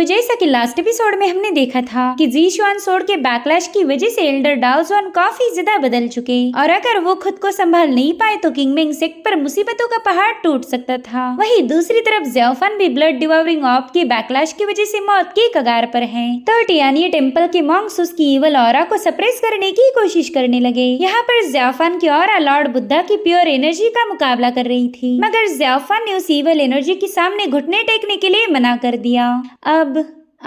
तो जैसा कि लास्ट एपिसोड में हमने देखा था कि ज़ीशुआन सोर्ड के बैकलैश की वजह से एल्डर डाओ जुआन काफी ज्यादा बदल चुके और अगर वो खुद को संभाल नहीं पाए तो किंगमेंग सेक्ट पर मुसीबतों का पहाड़ टूट सकता था। वहीं दूसरी तरफ ज़्याओफान भी ब्लड डिवावरिंग ऑर्ब के बैकलैश की वजह से मौत के कगार पर है। तो टियानिया टेम्पल के मॉन्क्स उसकी इवल ऑरा को सप्रेस करने की कोशिश करने लगे। यहाँ पर ज़्याओफान की ऑरा लॉर्ड बुद्धा की प्योर एनर्जी का मुकाबला कर रही थी, मगर ज़्याओफान ने उस इवल एनर्जी के सामने घुटने टेकने के लिए मना कर दिया। अब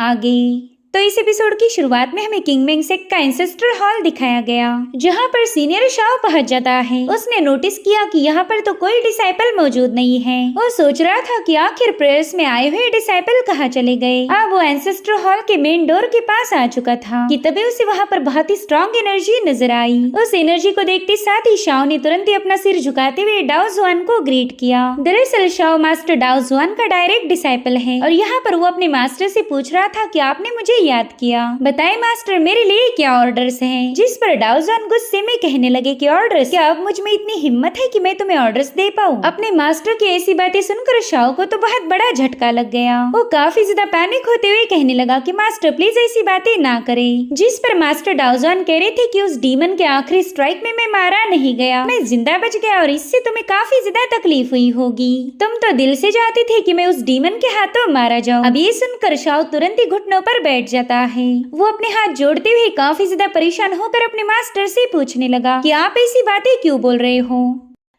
आगे तो इस एपिसोड की शुरुआत में हमें किंगमेंग सेक्ट का एंसेस्टर हॉल दिखाया गया, जहाँ पर सीनियर शाओ पहुंच जाता है। उसने नोटिस किया कि यहाँ पर तो कोई डिसाइपल मौजूद नहीं है। वो सोच रहा था कि आखिर प्रेयर्स में आए हुए डिसाइपल कहाँ चले गए। अब वो एंसेस्टर हॉल के मेन डोर के पास आ चुका था कि तभी उसे वहाँ पर बहुत ही स्ट्रॉन्ग एनर्जी नजर आई। उस एनर्जी को देखते साथ ही शाओ ने तुरंत ही अपना सिर झुकाते हुए डाओ जुआन को ग्रीट किया। दरअसल शाओ मास्टर डाओ जुआन का डायरेक्ट डिसाइपल है और यहाँ पर वो अपने मास्टर से पूछ रहा था कि आपने मुझे याद किया, बताएं मास्टर मेरे लिए क्या ऑर्डर्स हैं। जिस पर डाओ जुआन गुस्से में कहने लगे कि ऑर्डर्स, क्या अब मुझ में इतनी हिम्मत है कि मैं तुम्हें ऑर्डर्स दे पाऊँ। अपने मास्टर की ऐसी बातें सुनकर शाओ को तो बहुत बड़ा झटका लग गया। वो काफी ज्यादा पैनिक होते हुए कहने लगा कि मास्टर प्लीज ऐसी बातें ना करें। जिस पर मास्टर डाओ जुआन कह रहे थे कि उस डीमन के आखिरी स्ट्राइक में मैं मारा नहीं गया, मैं जिंदा बच गया और इससे तुम्हें काफी ज्यादा तकलीफ हुई होगी। तुम तो दिल से चाहते थे कि मैं उस डीमन के हाथों मारा जाऊं। अब ये सुनकर शाओ तुरंत ही घुटनों पर बैठ जाता है। वो अपने हाथ जोड़ते हुए काफी ज्यादा परेशान होकर अपने मास्टर से पूछने लगा कि आप ऐसी बातें क्यों बोल रहे हो,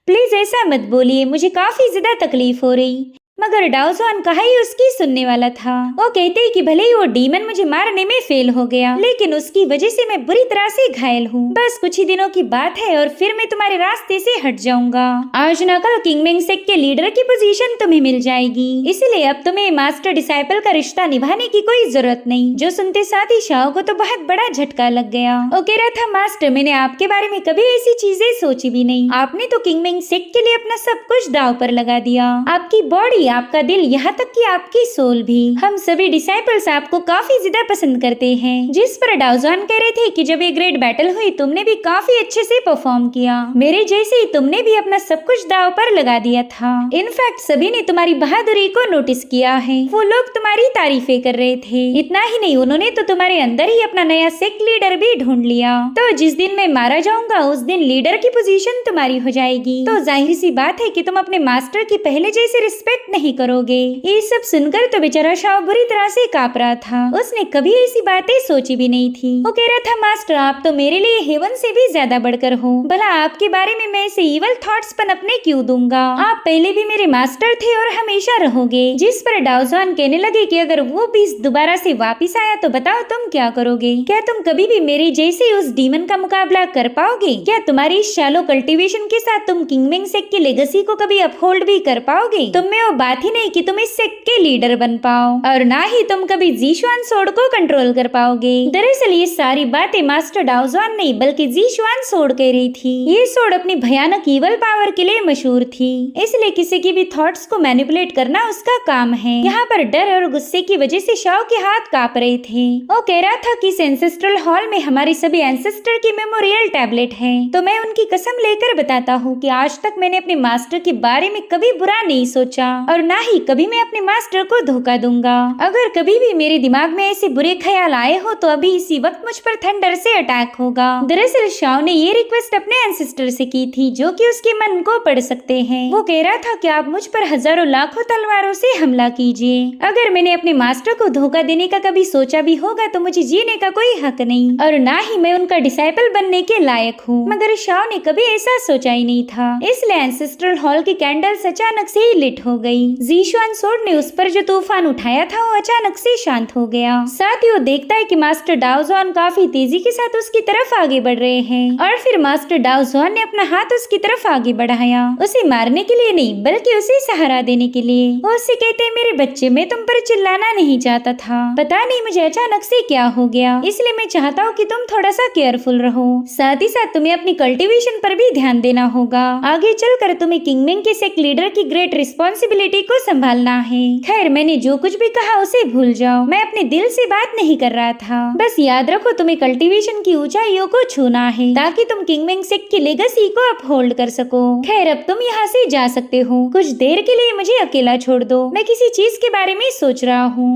प्लीज ऐसा मत बोलिए, मुझे काफी ज्यादा तकलीफ हो रही। मगर डाओ जुआन कहा ही उसकी सुनने वाला था। वो कहते हैं कि भले ही वो डीमन मुझे मारने में फेल हो गया, लेकिन उसकी वजह से मैं बुरी तरह से घायल हूँ। बस कुछ ही दिनों की बात है और फिर मैं तुम्हारे रास्ते से हट जाऊंगा। आज न कल किंगमेंग सेक्ट के लीडर की पोजीशन तुम्हें मिल जाएगी, इसलिए अब तुम्हें मास्टर डिसाइपल का रिश्ता निभाने की कोई जरूरत नहीं। जो सुनते साथ ही शाओ को तो बहुत बड़ा झटका लग गया। वो कह रहा था मास्टर मैंने आपके बारे में कभी ऐसी चीजें सोची भी नहीं। आपने तो किंगमेंग सेक्ट के लिए अपना सब कुछ दांव पर लगा दिया। आपकी बॉडी, आपका दिल, यहाँ तक कि आपकी सोल भी। हम सभी डिसाइपल्स आपको काफी ज्यादा पसंद करते हैं। जिस पर डाओ जुआन कह रहे थे कि जब ये ग्रेट बैटल हुई तुमने भी काफी अच्छे से परफॉर्म किया, मेरे जैसे ही तुमने भी अपना सब कुछ दांव पर लगा दिया था। इनफैक्ट सभी ने तुम्हारी बहादुरी को नोटिस किया है। वो लोग तुम्हारी तारीफें कर रहे थे। इतना ही नहीं, उन्होंने तो तुम्हारे अंदर ही अपना नया सेक्ट लीडर भी ढूंढ लिया। तो जिस दिन मैं मारा जाऊंगा उस दिन लीडर की पोजीशन तुम्हारी हो जाएगी। तो जाहिर सी बात है कि तुम अपने मास्टर की पहले जैसे रिस्पेक्ट नहीं करोगे। ये सब सुनकर तो बेचारा शाओ बुरी तरह से कांप रहा था। उसने कभी ऐसी बातें सोची भी नहीं थी। वो कह रहा था मास्टर आप तो मेरे लिए हेवन से भी ज्यादा बढ़कर हो। भला आपके बारे में मैं ऐसे इवल थॉट्स पनपने क्यों दूंगा। आप पहले भी मेरे मास्टर थे और हमेशा रहोगे। जिस पर डाओ जुआन कहने लगे कि अगर वो बीस्ट दोबारा से वापिस आया तो बताओ तुम क्या करोगे। क्या तुम कभी भी मेरे जैसे उस डीमन का मुकाबला कर पाओगे। क्या तुम्हारी शैलो कल्टीवेशन के साथ तुम किंगमेंग सेक्ट की लेगेसी को कभी अपहोल्ड भी कर पाओगे। तुम में वो बात ही नहीं कि तुम इस सेक्ट के लीडर बन पाओ और ना ही तुम कभी ज़ीशुआन सोर्ड को कंट्रोल कर पाओगे। दरअसल ये सारी बातें मास्टर डाओ जुआन नहीं बल्कि ज़ीशुआन सोर्ड कह रही थी। ये सोर्ड अपनी भयानक ईवल पावर के लिए मशहूर थी, इसलिए किसी की भी थॉट्स को मैनिपुलेट करना उसका काम है। यहाँ पर डर और गुस्से की वजह से शाओ के हाथ कांप रहे थे। वो कह रहा था कि इस एंसेस्ट्रल हॉल में हमारे सभी एंसेस्टर की मेमोरियल टैबलेट है, तो मैं उनकी कसम लेकर बताता हूँ कि आज तक मैंने अपने मास्टर के बारे में कभी बुरा नहीं सोचा और ना ही कभी मैं अपने मास्टर को धोखा दूंगा। अगर कभी भी मेरे दिमाग में ऐसे बुरे ख्याल आए हो तो अभी इसी वक्त मुझ पर थंडर से अटैक होगा। दरअसल शाओ ने ये रिक्वेस्ट अपने एंसेस्टर से की थी जो कि उसके मन को पढ़ सकते हैं। वो कह रहा था कि आप मुझ पर हजारों लाखों तलवारों से हमला कीजिए। अगर मैंने अपने मास्टर को धोखा देने का कभी सोचा भी होगा तो मुझे जीने का कोई हक नहीं और ना ही मैं उनका डिसाइपल बनने के लायक हूँ। मगर शाओ ने कभी ऐसा सोचा ही नहीं था, इसलिए एंसेस्ट्रल हॉल की कैंडल्स अचानक से ही लिट हो गई। ज़ीशुआन सोर्ड ने उस पर जो तूफान उठाया था वो अचानक से शांत हो गया। साथ ही वो देखता है कि मास्टर डाओ जुआन काफी तेजी के साथ उसकी तरफ आगे बढ़ रहे हैं और फिर मास्टर डाओ जुआन ने अपना हाथ उसकी तरफ आगे बढ़ाया, उसे मारने के लिए नहीं बल्कि उसे सहारा देने के लिए। वो उससे कहते हैं मेरे बच्चे मैं तुम पर चिल्लाना नहीं चाहता था, पता नहीं मुझे अचानक से क्या हो गया, इसलिए मैं चाहता हूँ कि तुम थोड़ा सा केयरफुल रहो। साथ ही साथ तुम्हें अपनी कल्टीवेशन पर भी ध्यान देना होगा। आगे चलकर तुम्हें किंगमेंग के सेक्ट लीडर की ग्रेट रिस्पॉन्सिबिलिटी को संभालना है। खैर मैंने जो कुछ भी कहा उसे भूल जाओ, मैं अपने दिल से बात नहीं कर रहा था। बस याद रखो तुम्हें कल्टीवेशन की ऊंचाइयों को छूना है ताकि तुम किंगमेंग सेक्ट की लेगेसी को अपहोल्ड कर सको। खैर अब तुम यहाँ से जा सकते हो, कुछ देर के लिए मुझे अकेला छोड़ दो, मैं किसी चीज के बारे में सोच रहा हूँ।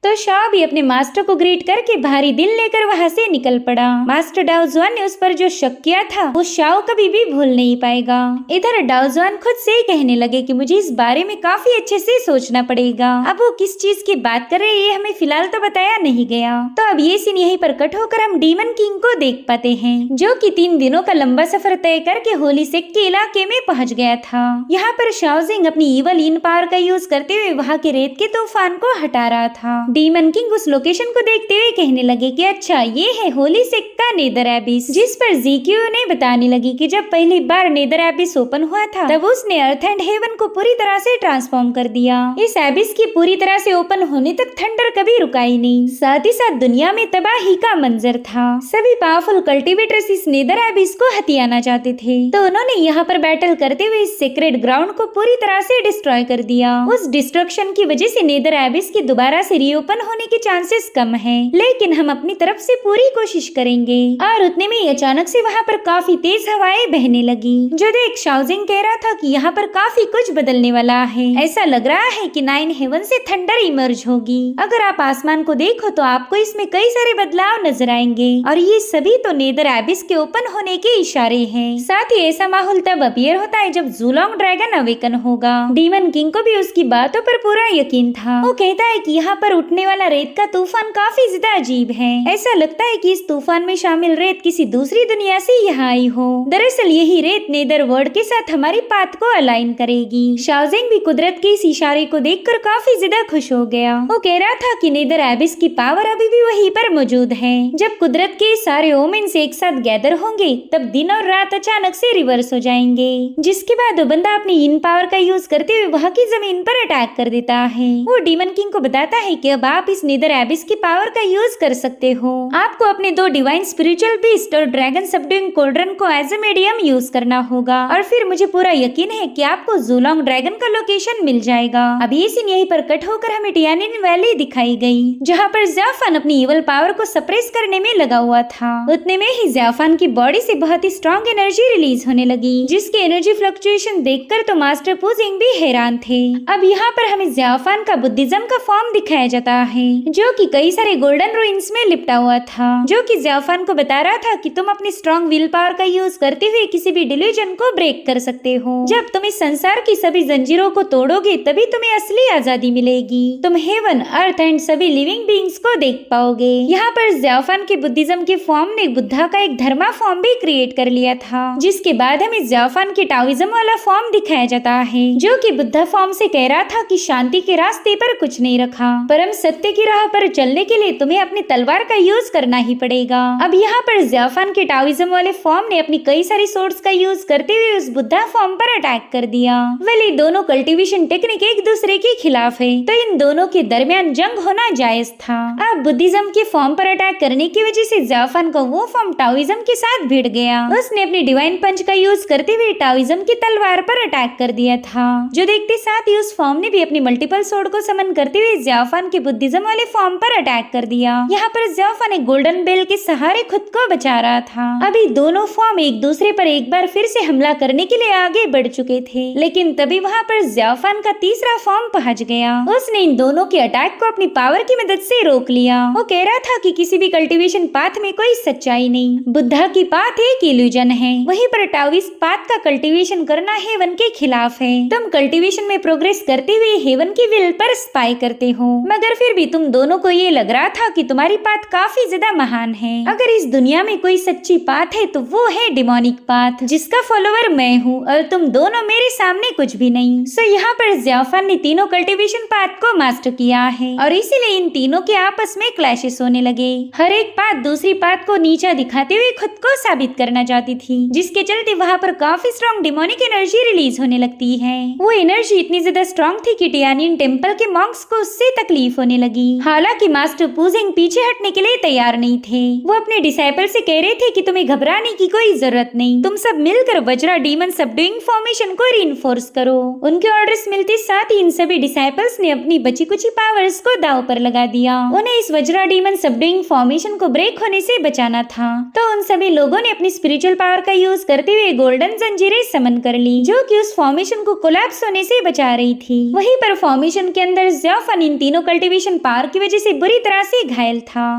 तो शाओ भी अपने मास्टर को ग्रीट करके भारी दिल लेकर वहाँ से निकल पड़ा। मास्टर डाओजुआन ने उस पर जो शक किया था वो शाओ कभी भी भूल नहीं पाएगा। इधर डाओजुआन खुद से ही कहने लगे कि मुझे इस बारे में काफी अच्छे से सोचना पड़ेगा। अब वो किस चीज की बात कर रहे हैं ये हमें फिलहाल तो बताया नहीं गया। तो अब ये सीन यहीं पर कट होकर हम डीमन किंग को देख पाते हैं, जो कि 3 दिनों का लंबा सफर तय करके होली सेक्ट के इलाके में पहुंच गया था। यहाँ पर शाओजिंग अपनी इवल इन पावर का यूज करते हुए वहाँ के रेत के तूफान को हटा रहा था। डीमन किंग उस लोकेशन को देखते हुए कहने लगे कि अच्छा ये है होली सेक्ट का नेदर एबिस, जिस पर जीक्यू ने बताने लगी कि जब पहली बार नेदर एबिस ओपन हुआ था तब उसने अर्थ एंड हेवन को पूरी तरह से ट्रांसफॉर्म कर दिया। इस एबिस की पूरी तरह से ओपन होने तक थंडर कभी रुका ही नहीं, साथ ही साथ दुनिया में तबाही का मंजर था। सभी पावरफुल कल्टीवेटर्स इस नेदर एबिस को हथियाना चाहते थे, तो उन्होंने यहाँ पर बैटल करते हुए इस सीक्रेट ग्राउंड को पूरी तरह से डिस्ट्रॉय कर दिया। उस डिस्ट्रक्शन की वजह से नेदर एबिस की दोबारा से रीओपन होने के चांसेस कम है, लेकिन हम अपनी तरफ से पूरी कोशिश करेंगे। और उतने में अचानक से वहाँ पर काफी तेज हवाएं बहने लगी, जो देख शाओजिंग कह रहा था कि यहाँ पर काफी कुछ बदलने वाला है। ऐसा लग रहा है कि 9 हेवन से थंडर इमर्ज होगी। अगर आप आसमान को देखो तो आपको इसमें कई सारे बदलाव नजर आएंगे, और ये सभी तो नेदर एबिस के ओपन होने के इशारे हैं। साथ ही ऐसा माहौल तब अपीयर होता है जब ज़ुलोंग ड्रैगन अवेकन होगा। डीमन किंग को भी उसकी बातों पर पूरा यकीन था। वो कहता है कि यहाँ पर उठने वाला रेत का तूफान काफी ज्यादा अजीब है। ऐसा लगता है कि इस तूफान में शामिल रेत किसी दूसरी दुनिया से यहाँ आई हो। दरअसल यही रेत नेदर वर्ल्ड के साथ हमारी पाथ को अलाइन करेगी। शाओजिंग भी कुदरत के इस इशारे को देखकर काफी ज्यादा खुश हो गया। वो कह रहा था कि नेदर एबिस की पावर अभी भी वहीं पर मौजूद है। जब कुदरत के सारे ओमेन्स एक साथ गैदर होंगे तब दिन और रात अचानक से रिवर्स हो जाएंगे, जिसके बाद वो बंदा अपनी इन पावर का यूज करते हुए वहाँ की जमीन पर अटैक कर देता है। वो डीमन किंग को बताता है कि अब आप इस नेदर एबिस की पावर का यूज कर सकते हो। आपको अपने 2 डिवाइन स्पिरिचुअल बीस्ट और ड्रैगन सबड्यूइंग कोल्ड्रन को एज ए मीडियम यूज करना होगा, और फिर मुझे पूरा यकीन है कि आपको ज़ुलोंग ड्रैगन का लोकेशन मिल जाएगा। अब ये सीन यहीं पर कट होकर हमें टियानिन वैली दिखाई गई, जहाँ पर ज़ाफान अपनी इवल पावर को सप्रेस करने में लगा हुआ था। उतने में ही ज़ाफान की बॉडी से बहुत ही स्ट्रॉन्ग एनर्जी रिलीज होने लगी, जिसकी एनर्जी फ्लक्चुएशन देखकर तो मास्टर पुजिंग भी हैरान थे। अब यहाँ पर हमें ज़ाफान का बुद्धिज्म का फॉर्म दिखाया जाता है, जो कि कई सारे गोल्डन रूइंस में लिपटा हुआ था, जो कि ज़ाफान को बता रहा था कि तुम अपनी स्ट्रॉन्ग विल पावर का यूज करते हुए किसी भी डिल्यूजन को ब्रेक कर सकते हो। जब तुम इस संसार की सभी जंजीरों को तोड़ोगे तभी तुम्हें असली आजादी मिलेगी। तुम हेवन, अर्थ एंड सभी लिविंग बीइंग्स को देख पाओगे। यहाँ पर ज़ाफान के बुद्धिज्म के फॉर्म ने बुद्धा का एक धर्मा फॉर्म भी क्रिएट कर लिया था, जिसके बाद हमें ज़ाफान के टाओइज्म वाला फॉर्म दिखाया जाता है, जो कि बुद्धा फॉर्म से कह रहा था कि शांति के रास्ते पर कुछ नहीं रखा, परम सत्य की राह पर चलने के लिए तुम्हें अपनी तलवार का यूज करना ही पड़ेगा। अब यहाँ पर ज़ाफान के टाओइज्म वाले फॉर्म ने अपनी कई सारी सोर्ड्स का यूज करते हुए उस बुद्धा फॉर्म पर अटैक कर दिया। वेल, ये दोनों कल्टीवेशन टेक्निक एक दूसरे के खिलाफ है, तो इन दोनों के दरमियान जंग होना जायज था। अब बुद्धिज्म के फॉर्म पर अटैक करने की वजह से ज़ाफान का वो फॉर्म टाओइज्म के साथ भिड़ गया। उसने अपनी डिवाइन पंच का यूज करते हुए टाओइज्म की तलवार पर अटैक कर दिया था, जो देखते साथ ही उस फॉर्म ने भी अपनी मल्टीपल सोर्ड को समन करते हुए ज़ाफान के बुद्धिज्म वाले फॉर्म पर अटैक कर दिया। यहाँ पर ज़ाफान एक गोल्डन बेल के सहारे खुद को बचा रहा था। अभी दोनों फॉर्म एक दूसरे पर एक बार फिर से हमला करने के लिए आगे बढ़ चुके थे, लेकिन तभी वहाँ पर ज़ाफान का तीसरा फॉर्म पहुंच गया। उसने इन दोनों के अटैक को अपनी पावर की मदद से रोक लिया। वो कह रहा था कि किसी भी कल्टीवेशन पाथ में कोई सच्चाई नहीं, बुद्धा की पाथ एक इल्यूजन है, वहीं पर टाओइस्ट पाथ का कल्टीवेशन करना हेवन के खिलाफ है। तुम कल्टीवेशन में प्रोग्रेस करते हुए हेवन की विल पर स्पाई करते हो, मगर फिर भी तुम दोनों को ये लग रहा था कि तुम्हारी पाथ काफी ज्यादा महान है। अगर इस दुनिया में कोई सच्ची पाथ है तो वो है डिमोनिक पाथ, जिसका फॉलोवर मैं हूँ, और तुम दोनों मेरे सामने कुछ भी नहीं। सो यहाँ पर ज़ाफान ने तीनों कल्टीवेशन पाथ को मास्टर किया है, और इसीलिए इन तीनों के आपस में क्लैशेस होने लगे। हर एक पाथ दूसरी पाथ को नीचा दिखाते हुए खुद को साबित करना चाहती थी, जिसके चलते वहाँ पर काफी स्ट्रॉन्ग डिमोनिक एनर्जी रिलीज होने लगती है। वो एनर्जी इतनी ज्यादा स्ट्रॉन्ग थी कि टियानिन टेम्पल के मॉन्क्स को उससे तकलीफ होने लगी। हालांकि मास्टर पुजिंग पीछे हटने के लिए तैयार नहीं थे। वो अपने डिसाइपल से कह रहे थे कि तुम्हें घबराने की कोई जरूरत नहीं, तुम सब मिलकर वज्रा डीमन सबड्यूइंग फॉर्मेशन को रीइंफोर्स करो। उनके ऑर्डर्स मिलते साथ ही इन सभी डिसाइपल्स ने अपनी बची कुची पावर्स को दांव पर लगा दिया। उन्हें इस वज्रा डीमन सबड्यूइंग फॉर्मेशन को ब्रेक होने से बचाना था, तो उन सभी लोगों ने अपनी स्पिरिचुअल पावर का यूज करते हुए गोल्डन जंजीरें समन कर ली, जो कि उस फॉर्मेशन को कोलैप्स होने से बचा रही थी। वहीं पर फॉर्मेशन के अंदर ज़ाफान इन तीनों कल्टीवेशन पावर की वजह से बुरी तरह से घायल था।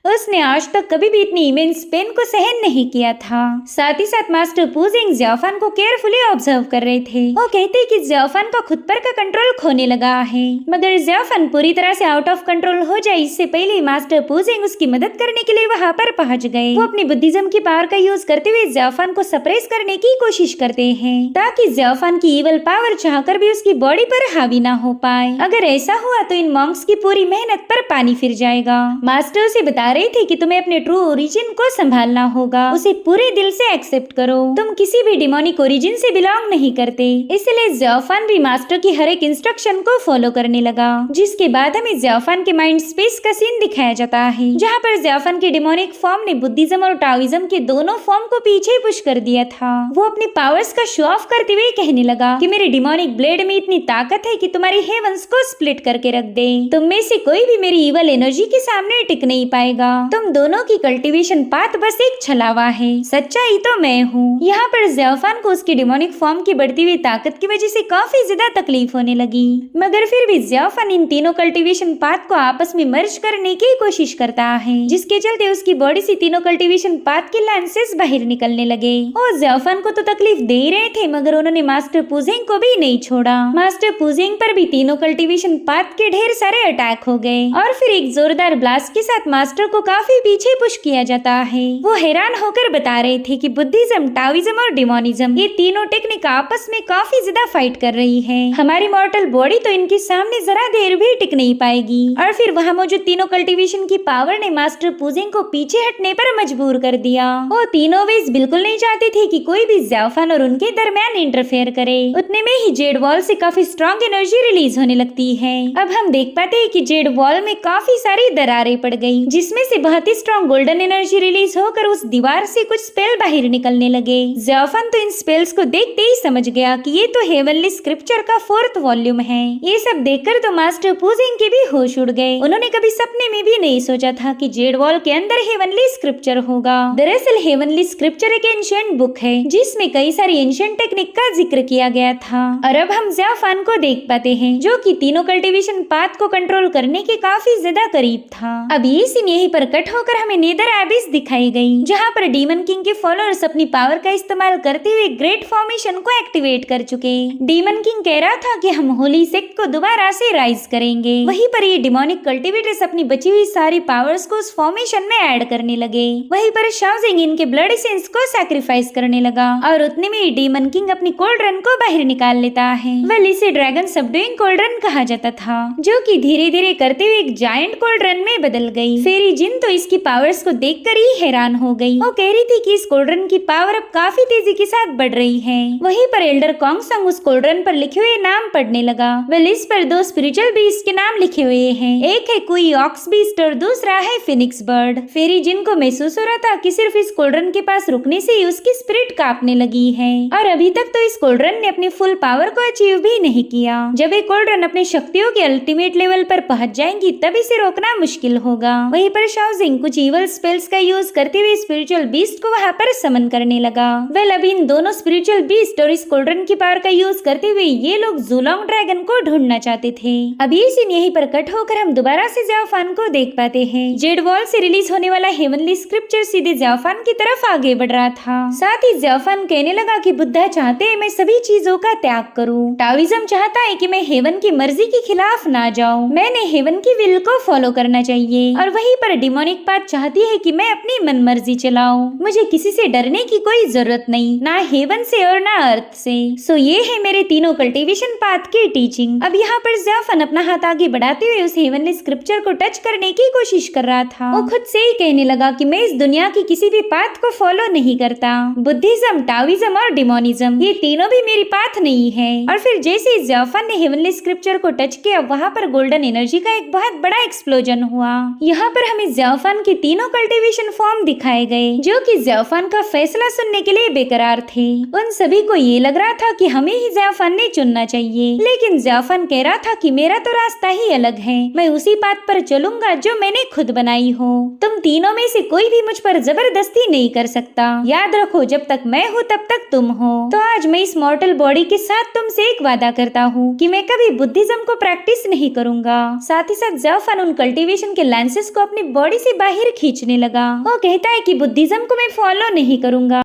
उसने आज तक कभी भी इतनी इमेंस पेन को सहन नहीं किया था। साथ ही साथ मास्टर पुजिंग ज़ियाफान को केयरफुली ऑब्जर्व कर रहे थे। वो कहते कि ज़ियाफान का खुद पर का कंट्रोल खोने लगा है, मगर ज़ियाफान पूरी तरह से आउट ऑफ कंट्रोल हो जाए इससे पहले मास्टर पुजिंग उसकी मदद करने के लिए वहाँ पर पहुँच गए। वो अपनी बुद्धिज्म की पावर का यूज करते हुए ज़ियाफान को सप्रेस करने की कोशिश करते हैं ताकि ज़ियाफान की इवल पावर चाहकर भी उसकी बॉडी पर हावी ना हो पाए। अगर ऐसा हुआ तो इन मॉन्क्स की पूरी मेहनत पर पानी फिर जाएगा। मास्टर उसे बता रही थी कि तुम्हें अपने ट्रू ओरिजिन को संभालना होगा, उसे पूरे दिल से एक्सेप्ट करो। तुम किसी भी डिमोनिक ओरिजिन से बिलोंग नहीं करते। इसलिए ज़ियाफान भी मास्टर की हर एक इंस्ट्रक्शन को फॉलो करने लगा, जिसके बाद हमें ज़ियाफान के माइंड स्पेस का सीन दिखाया जाता है, जहाँ पर ज़ियाफान के डिमोनिक फॉर्म ने बुद्धिज्म और टाओइज्म के दोनों फॉर्म को पीछे पुश कर दिया था। वो अपनी पावर्स का शो ऑफ करते हुए कहने लगा कि मेरे डिमोनिक ब्लेड में इतनी ताकत है कि तुम्हारी हेवंस को स्प्लिट करके रख दे। तुम में से कोई भी मेरी इवल एनर्जी के सामने टिक नहीं पाएगा। तुम दोनों की कल्टीवेशन पाथ बस एक छलावा है, सच्चाई तो मैं हूँ। यहाँ पर ज़ियाफान को उसकी डिमोनिक फॉर्म की बढ़ती हुई ताकत की वजह से काफी ज्यादा तकलीफ होने लगी, मगर फिर भी ज़ियाफान इन तीनों कल्टीवेशन पाथ को आपस में मर्ज करने की कोशिश करता है, जिसके चलते उसकी बॉडी से तीनों कल्टीवेशन पाथ के लाइंसेस बाहर निकलने लगे। और ज़ियाफान को तो तकलीफ दे ही रहे थे, मगर उन्होंने मास्टर पुजिंग को भी नहीं छोड़ा। मास्टर पुजिंग पर भी तीनों कल्टीवेशन पाथ के ढेर सारे अटैक हो गए और फिर एक जोरदार ब्लास्ट के साथ मास्टर को काफी पीछे पुश किया जाता है। वो हैरान होकर बता रहे थे कि बुद्धिज्म, टाओइज्म और डिमोनिज्म ये तीनों टेक्निक आपस में काफी ज्यादा फाइट कर रही है। हमारी मॉर्टल बॉडी तो इनके सामने जरा देर भी टिक नहीं पाएगी। और फिर वहाँ मौजूद तीनों कल्टीवेशन की पावर ने मास्टर पुजिंग को पीछे हटने पर मजबूर कर दिया। वो तीनों वेज बिल्कुल नहीं चाहते थे कि कोई भी ज़ियाफान और उनके दरमियान इंटरफेयर करे। उतने में ही जेड वॉल से काफी स्ट्रॉन्ग एनर्जी रिलीज होने लगती है। अब हम देख पाते हैं कि जेड वॉल में काफी सारी दरारें पड़ गई, जिसमें से बहुत ही स्ट्रॉन्ग गोल्डन एनर्जी रिलीज होकर उस दीवार से कुछ स्पेल बाहर निकलने लगे। ज़ियाफान तो इन स्पेल्स को देखते ही समझ गया कि ये तो हेवनली स्क्रिप्चर का 4th वॉल्यूम है। ये सब देखकर तो मास्टर पुजिंग के भी होश उड़ गए। उन्होंने कभी सपने में भी नहीं सोचा था कि जेड वॉल के अंदर हेवनली स्क्रिप्चर होगा। दरअसल हेवनली स्क्रिप्चर एक एंशिएंट बुक है, जिसमें कई सारी एंशिएंट टेक्निक का जिक्र किया गया था। और अब हम ज़ियाफान को देख पाते हैं, जो कि तीनों कल्टीवेशन पाथ को कंट्रोल करने के काफी ज्यादा करीब था। अब ये सीन यहीं पर कट होकर हमें नेदर एबिस दिखाई गई, जहाँ पर डीमन किंग के फॉलोअर्स अपनी पावर का इस्तेमाल करते हुए ग्रेट फॉर्मेशन को एक्टिवेट कर चुके। डीमन किंग कह रहा था कि हम होली सेक्ट को दोबारा से राइज करेंगे। वहीं पर ये डिमोनिक कल्टीवेटर्स अपनी बची हुई सारी पावर्स को उस फॉर्मेशन में ऐड करने लगे। वहीं पर शाओजिंग इनके ब्लड एसेंस को सैक्रिफाइस करने लगा और उतने में डीमन किंग अपनी कोल्ड्रन को बाहर निकाल लेता है। वेल, इसे ड्रैगन सबडुइंग कोल्ड्रन कहा जाता था, जो कि धीरे धीरे करते हुए एक जायंट कोल्ड्रन में बदल गई। फेरी जिन तो इसकी पावर्स को देखकर ही हैरान हो गई। वो कह रही थी कि इस कोल्ड्रन की पावर अब काफी तेजी के साथ बढ़ रही है। वहीं पर एल्डर कॉन्गसंग उस कोल्ड्रन पर लिखे हुए नाम पढ़ने लगा। वेल, इस पर 2 स्पिरिचुअल बीस्ट के नाम लिखे हुए हैं। एक है कोई ऑक्स बीस्ट और दूसरा है फिनिक्स बर्ड। फेरी जिन को महसूस हो रहा था कि सिर्फ इस कोल्ड्रन के पास रुकने से ही उसकी स्पिरिट कांपने लगी है, और अभी तक तो इस कोल्ड्रन ने अपनी फुल पावर को अचीव भी नहीं किया। जब एक कोल्ड्रन अपने शक्तियों के अल्टीमेट लेवल पर पहुंच जाएंगी, तब इसे रोकना मुश्किल होगा। वहीं पर शाओजिंग कुछ इवल स्पेल्स का यूज करते हुए स्पिरिचुअल बीस्ट को वहां पर समन करने लगा। वेल, अब इन दोनों स्पिरिचुअल बीस्ट और इस कोल्ड्रन की पावर का यूज करते हुए ये लोग ज़ुलॉन्ग ड्रैगन को ढूंढना चाहते थे। अब ये सीन यहीं पर कट होकर हम दोबारा से ज़ियाफान को देख पाते हैं। जेड वॉल से रिलीज होने वाला हेवनली स्क्रिप्चर सीधे ज़ियाफान की तरफ आगे बढ़ रहा था। साथ ही ज़ियाफान कहने लगा कि बुद्धा चाहते हैं मैं सभी चीजों का त्याग करूं। टाओइज्म चाहता है कि मैं हेवन की मर्जी के खिलाफ ना जाऊं। मैंने हेवन की विल को फॉलो करना चाहिए। और वहीं पर डिमोनिक पाथ चाहती है कि मैं अपनी मन मर्जी चलाऊं। मुझे किसी से डरने की कोई जरूरत नहीं, ना हेवन से और ना अर्थ से। सो ये है मेरे तीनों कल्टीवेशन पाथ की टीचिंग। अब यहाँ पर ज़ियाफान अपना हाथ आगे बढ़ाते हुए उस हेवनली स्क्रिप्चर को टच करने की कोशिश कर रहा था। वो खुद से ही कहने लगा कि मैं इस दुनिया की किसी भी पाथ को फॉलो नहीं करता। बुद्धिज्म, टाओइज्म और डिमोनिज्म ये तीनों भी मेरी पाथ नहीं है। और फिर जैसे ही ज़ियाफान ने हेवनली स्क्रिप्चर को टच किया, वहाँ पर गोल्डन एनर्जी का एक बहुत बड़ा एक्सप्लोजन हुआ। यहाँ पर हमें हमें ज़्याफान के तीनों कल्टीवेशन फॉर्म दिखाए गए जो कि ज़्याफान का फैसला सुनने के लिए बेकरार थे। उन सभी को ये लग रहा था कि हमें ही ज़्याफान ने चुनना चाहिए, लेकिन ज़्याफान कह रहा था कि मेरा तो रास्ता ही अलग है, मैं उसी बात पर चलूंगा जो मैंने खुद बनाई हो। तुम तीनों में से कोई भी मुझ पर जबरदस्ती नहीं कर सकता। याद रखो, जब तक मैं हूँ तब तक तुम हो। तो आज मैं इस मॉर्टल बॉडी के साथ तुमसे एक वादा करता हूँ कि मैं कभी बुद्धिज्म को प्रैक्टिस नहीं करूंगा। साथ ही साथ ज़्याफान उन कल्टीवेशन के लेंसेज को अपनी बॉडी से बाहर खींचने लगा। वो कहता है कि बुद्धिज्म को मैं फॉलो नहीं करूंगा,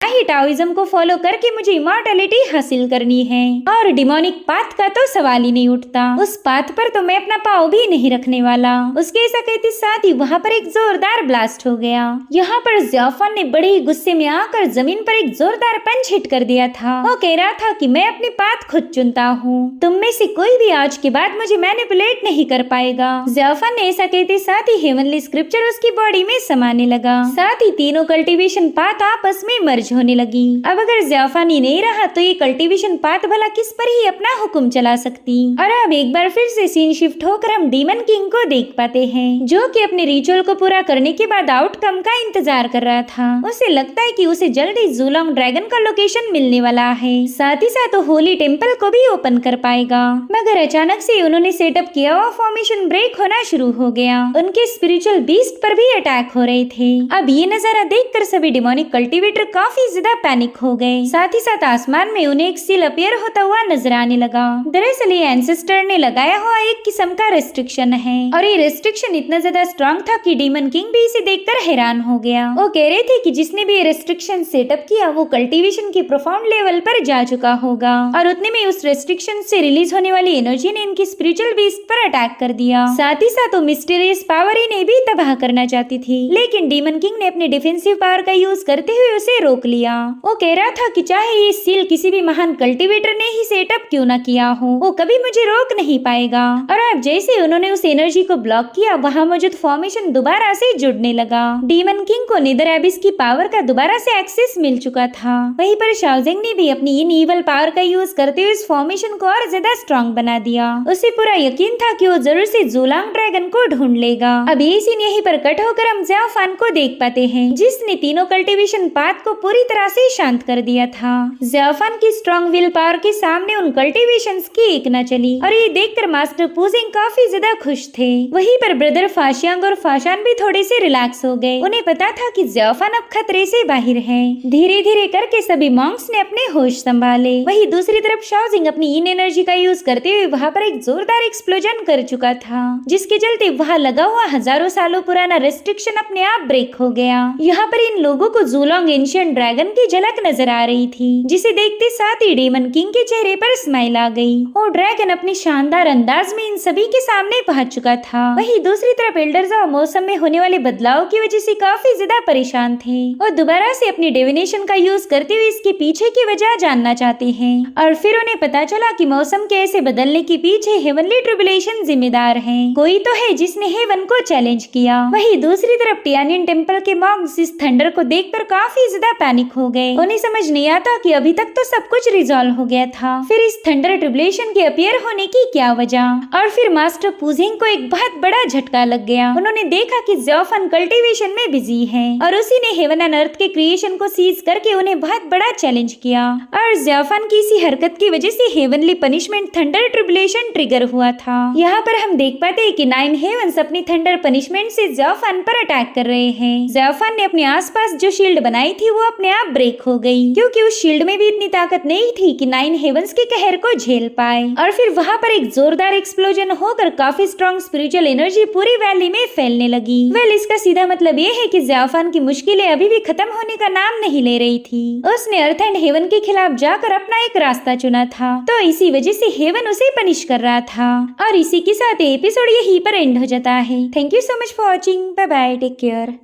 ही टाओइज्म को फॉलो करके मुझे इमॉर्टैलिटी हासिल करनी है। और डिमोनिक पाथ का तो सवाल ही नहीं उठता, उस पाथ पर तो मैं अपना पाँव भी नहीं रखने वाला। उसके ऐसा कहते साथ ही वहाँ पर एक जोरदार ब्लास्ट हो गया। यहाँ पर ज़्याफान ने बड़े ही गुस्से में आकर जमीन पर एक जोरदार पंच हिट कर दिया था। वो कह रहा था कि मैं अपनी पाथ खुद चुनता हूँ, तुम में से कोई भी आज के बाद मुझे मैनिपुलेट नहीं कर पाएगा। ज़्याफान ने ऐसा कहते साथ ही हेवनली स्क्रिप्चर उसकी बॉडी में समाने लगा। साथ ही तीनों कल्टीवेशन पाथ आपस में मर्ज होने लगी। अब अगर ज़्याफान ही नहीं रहा तो ये कल्टीवेशन पाथ भला किस पर ही अपना हुक्म चला सकती। और अब एक बार फिर से सीन शिफ्ट होकर हम डीमन किंग को देख पाते हैं, जो कि अपने रिचुअल को पूरा करने के बाद आउटकम का इंतजार कर रहा था। उसे लगता है कि उसे जल्दी ज़ूलोंग ड्रैगन का लोकेशन मिलने वाला है, साथ ही साथ होली टेम्पल को भी ओपन कर पाएगा। मगर अचानक से उन्होंने सेटअप किया हुआ फॉर्मेशन ब्रेक होना शुरू हो गया। उनके स्पिरिचुअल बीस्ट पर भी अटैक हो रहे थे। अब ये नजारा देखकर सभी डिमोनिक कल्टीवेटर काफी ज्यादा पैनिक हो गए। साथ ही साथ आसमान में उन्हें एक सील अपीयर होता हुआ नजर आने लगा। दरअसल ये एंसेस्टर ने लगाया हुआ एक किस्म का रेस्ट्रिक्शन है, और ये रेस्ट्रिक्शन इतना ज्यादा स्ट्रॉन्ग था कि डीमन किंग भी इसे देखकर हैरान हो गया। वो कह रहे थे कि जिसने भी ये रेस्ट्रिक्शन सेटअप किया वो कल्टीवेशन के प्रोफाउंड लेवल पर जा चुका होगा, और उतने में उस रेस्ट्रिक्शन से रिलीज होने वाली एनर्जी ने इनकी स्पिरिचुअल बीस्ट पर अटैक कर दिया। साथ ही साथ वो मिस्टीरियस पावर इन्हें भी तबाह करना चाहती थी, लेकिन डीमन किंग ने अपने डिफेंसिव पावर का यूज करते हुए उसे रोक लिया। वो कह रहा था कि चाहे ये सील किसी भी महान कल्टीवेटर ने ही सेटअप क्यों ना किया हो, वो कभी मुझे रोक नहीं पाएगा। और अब जैसे उन्होंने उस एनर्जी को ब्लॉक किया, वहाँ मौजूद फॉर्मेशन दोबारा से जुड़ने लगा। डीमन किंग को नेदर एबिस की पावर का दोबारा से एक्सेस मिल चुका था। वहीं पर शाओजेंग ने भी अपनी इन ईवल पावर का यूज करते हुए इस फॉर्मेशन को और ज्यादा स्ट्रॉन्ग बना दिया। उसे पूरा यकीन था कि वो जरूर से ज़ूलोंग ड्रैगन को ढूंढ लेगा। अब ये सीन यहीं पर कट होकर हम ज़्याफान को देख पाते हैं, जिसने तीनों कल्टीवेशन पाथ को पूरी तरह से शांत कर दिया था। ज़्याफान की स्ट्रॉन्ग विल पावर के सामने उन कल्टीवेशंस की एक न चली, और ये देखकर मास्टर पुजिंग काफी ज्यादा खुश थे। वहीं पर ब्रदर फाशियांग और फाशान भी थोड़े से रिलैक्स हो गए। उन्हें पता था कि ज़्याफान अब खतरे से बाहर है। धीरे धीरे करके सभी मॉन्क्स ने अपने होश संभाले। वहीं दूसरी तरफ शाओजिंग अपनी इन एनर्जी का यूज करते हुए वहाँ पर एक जोरदार एक्सप्लोजन कर चुका था, जिसके चलते वहाँ लगा हुआ हजारों सालों पुराना रेस्ट्रिक्शन अपने आप ब्रेक हो गया। यहाँ पर इन लोगों को ज़ूलोंग एंशिएंट ड्रैगन की झलक नजर आ रही थी, जिसे देखते साथ ही डीमन किंग के चेहरे पर स्माइल आ गई। और ड्रैगन अपने शानदार अंदाज में इन सभी के सामने पहुंच चुका था। वहीं दूसरी तरफ एल्डर्स मौसम में होने वाले बदलाव की वजह से काफी ज्यादा परेशान थे, और दोबारा से अपनी डिविनेशन का यूज करते हुए इसके पीछे की वजह जानना चाहते हैं। और फिर उन्हें पता चला कि मौसम के ऐसे बदलने के पीछे हेवनली ट्रिब्युलेशन जिम्मेदार है। कोई तो है जिसने हेवन को चैलेंज किया। वहीं दूसरी तरफ टियानिन टेम्पल के मॉन्क्स इस थंडर को देखकर काफी ज्यादा पैनिक हो गए। उन्हें समझ नहीं आता कि अभी तक तो सब कुछ रिजॉल्व हो गया था, फिर इस थंडर ट्रिब्युलेशन के अपीयर होने की क्या वजह। और फिर मास्टर पुजिंग को एक बहुत बड़ा झटका लग गया। उन्होंने देखा कि ज़्याफान कल्टीवेशन में बिजी है, और उसी ने हेवन एंड अर्थ के क्रिएशन को सीज करके उन्हें बहुत बड़ा चैलेंज किया। और ज़्याफान की इसी हरकत की वजह से heavenly punishment thunder tribulation trigger हुआ था। यहाँ पर हम देख पाते हैं कि 9 हेवंस अपनी थंडर पनिशमेंट से ज़्याफान पर अटैक कर रहे हैं। ज़्याफान ने अपने आसपास जो शील्ड बनाई थी वो अपने आप ब्रेक हो गई, क्योंकि उस शील्ड में भी इतनी ताकत नहीं थी कि 9 हेवंस के कहर को झेल पाए। और फिर वहाँ पर एक जोरदार एक्सप्लोजन होकर काफी स्ट्रॉन्ग स्पिरिचुअल एनर्जी पूरी वैली में फैलने लगी। इसका सीधा मतलब ये है कि ज़्याफान की मुश्किलें अभी भी खत्म होने का नाम नहीं ले रही थी। उसने अर्थ एंड हेवन के खिलाफ जाकर अपना एक रास्ता चुना था, तो इसी वजह से हेवन उसे पनिश कर रहा था। और इसी के साथ एपिसोड यहीं पर एंड हो जाता है। Thank you so much for watching. Bye bye, take care.